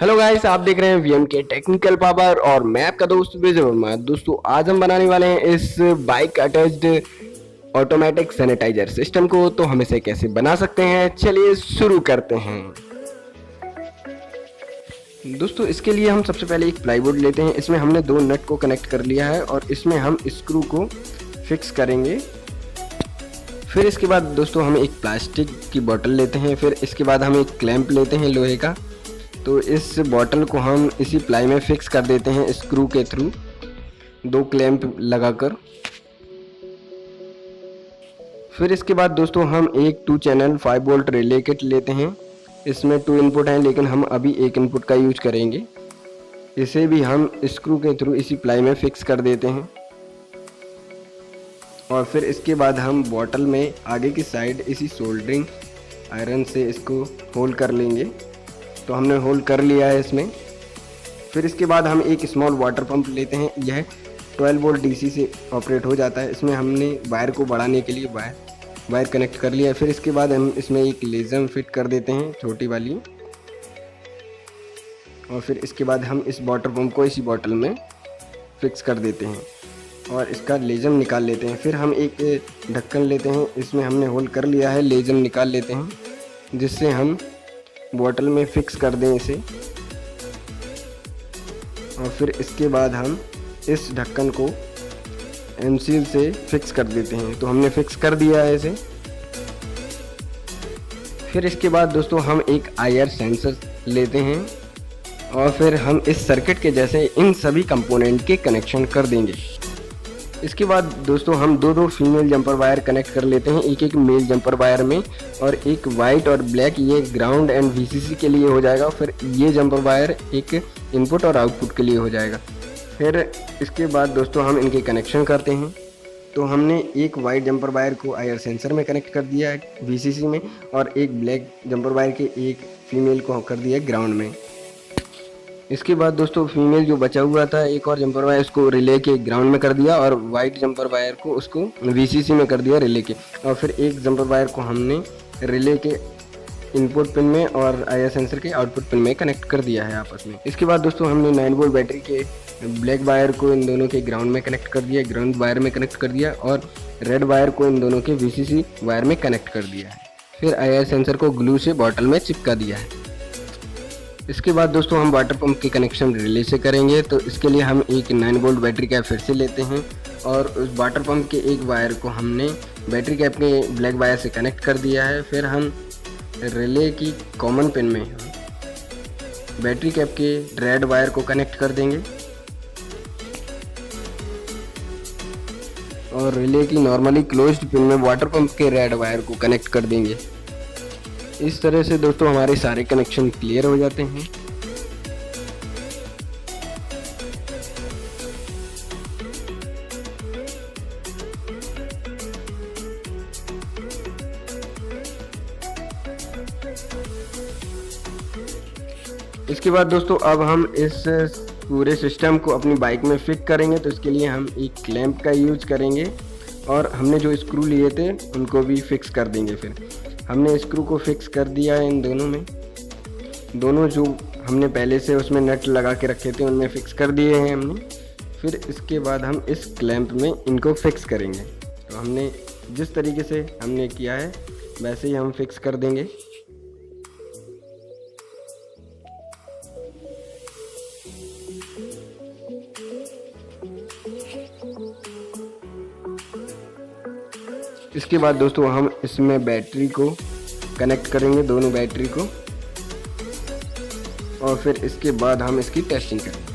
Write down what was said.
Hello guys, आप देख रहे हैं वीएम के टेक्निकल पावर और मैं आपका दोस्त विजय वर्मा। दोस्तों आज हम बनाने वाले हैं इस bike attached automatic sanitiser system को। तो हम इसे कैसे बना सकते हैं, चलिए शुरू करते हैं। दोस्तों इसके लिए हम सबसे पहले एक प्लाईवुड लेते हैं। इसमें हमने दो नट को कनेक्ट कर लिया है और इसमें हम स्क्रू को फिक्स करेंगे। फिर इसके बाद दोस्तों हम एक प्लास्टिक की बोतल लेते हैं। फिर इसके बाद हम एक क्लैंप लेते हैं लोहे का। तो इस बॉटल को हम इसी प्लाई में फिक्स कर देते हैं स्क्रू के थ्रू, दो क्लैंप लगाकर। फिर इसके बाद दोस्तों हम एक 2 चैनल 5 वोल्ट रिले किट लेते हैं। इसमें 2 इनपुट हैं लेकिन हम अभी एक इनपुट का यूज करेंगे। इसे भी हम स्क्रू के थ्रू इसी प्लाई में फिक्स कर देते हैं। और फिर इसके बाद हम बॉटल में आगे की साइड इसी सोल्डरिंग आयरन से इसको होल कर लेंगे। तो हमने होल कर लिया है इसमें। फिर इसके बाद हम एक स्मॉल वाटर पंप लेते हैं। यह 12 वोल्ट डीसी से ऑपरेट हो जाता है। इसमें हमने वायर को बढ़ाने के लिए वायर कनेक्ट कर लिया है। फिर इसके बाद हम इसमें एक लेजम फिट कर देते हैं, छोटी वाली। और फिर इसके बाद हम इस वाटर पंप को इसी बॉटल में फिक्स कर देते हैं और इसका लेजम निकाल लेते हैं। फिर हम एक ढक्कन लेते हैं, इसमें हमने होल कर लिया है, लेजम निकाल लेते हैं जिससे हम बॉटल में फिक्स कर दें इसे। और फिर इसके बाद हम इस ढक्कन को एमसील से फिक्स कर देते हैं। तो हमने फिक्स कर दिया है इसे। फिर इसके बाद दोस्तों हम एक IR सेंसर लेते हैं और फिर हम इस सर्किट के जैसे इन सभी कंपोनेंट के कनेक्शन कर देंगे। इसके बाद दोस्तों हम दो फीमेल जंपर वायर कनेक्ट कर लेते हैं, एक मेल जंपर वायर में, और एक वाइट और ब्लैक ये ग्राउंड एंड VCC के लिए हो जाएगा। फिर ये जंपर वायर एक इनपुट और आउटपुट के लिए हो जाएगा। फिर इसके बाद दोस्तों हम इनके कनेक्शन करते हैं। तो हमने एक वाइट जंपर वायर को IR सेंसर में कनेक्ट कर दिया है VCC में, और एक ब्लैक जंपर वायर के एक फीमेल को कर दिया है ग्राउंड में। इसके बाद दोस्तों फीमेल जो बचा हुआ था एक और जंपर वायर, उसको रिले के ग्राउंड में कर दिया, और वाइट जंपर वायर को उसको VCC में कर दिया रिले के। और फिर एक जंपर वायर को हमने रिले के इनपुट पिन में और IR सेंसर के आउटपुट पिन में कनेक्ट कर दिया है आपस में। इसके बाद दोस्तों हमने 9 वोल्ट बैटरी के ब्लैक वायर को इन दोनों के ग्राउंड में कनेक्ट कर दिया, ग्राउंड वायर में कनेक्ट कर दिया, और रेड वायर को इन दोनों के VCC वायर में कनेक्ट कर दिया है। फिर IR सेंसर को ग्लू से बॉटल में चिपका दिया है। इसके बाद दोस्तों हम वाटर पंप के कनेक्शन रिले से करेंगे। तो इसके लिए हम एक 9 वोल्ट बैटरी कैप फिर से लेते हैं, और उस वाटर पंप के एक वायर को हमने बैटरी कैप के ब्लैक वायर से कनेक्ट कर दिया है। फिर हम रिले की कॉमन पिन में बैटरी कैप के रेड वायर को कनेक्ट कर देंगे, और रिले की नॉर्मली क्लोज्ड पिन में वाटर पंप के रेड वायर को कनेक्ट कर देंगे। इस तरह से दोस्तों हमारे सारे कनेक्शन क्लियर हो जाते हैं। इसके बाद दोस्तों अब हम इस पूरे सिस्टम को अपनी बाइक में फिट करेंगे। तो इसके लिए हम एक क्लैंप का यूज करेंगे, और हमने जो स्क्रू लिए थे उनको भी फिक्स कर देंगे। फिर हमने स्क्रू को फिक्स कर दिया है इन दोनों में, दोनों जो हमने पहले से उसमें नट लगा के रखे थे उनमें फिक्स कर दिए हैं हमने। फिर इसके बाद हम इस क्लैंप में इनको फिक्स करेंगे। तो हमने जिस तरीके से हमने किया है वैसे ही हम फिक्स कर देंगे। इसके बाद दोस्तों हम इसमें बैटरी को कनेक्ट करेंगे, दोनों बैटरी को, और फिर इसके बाद हम इसकी टेस्टिंग करेंगे।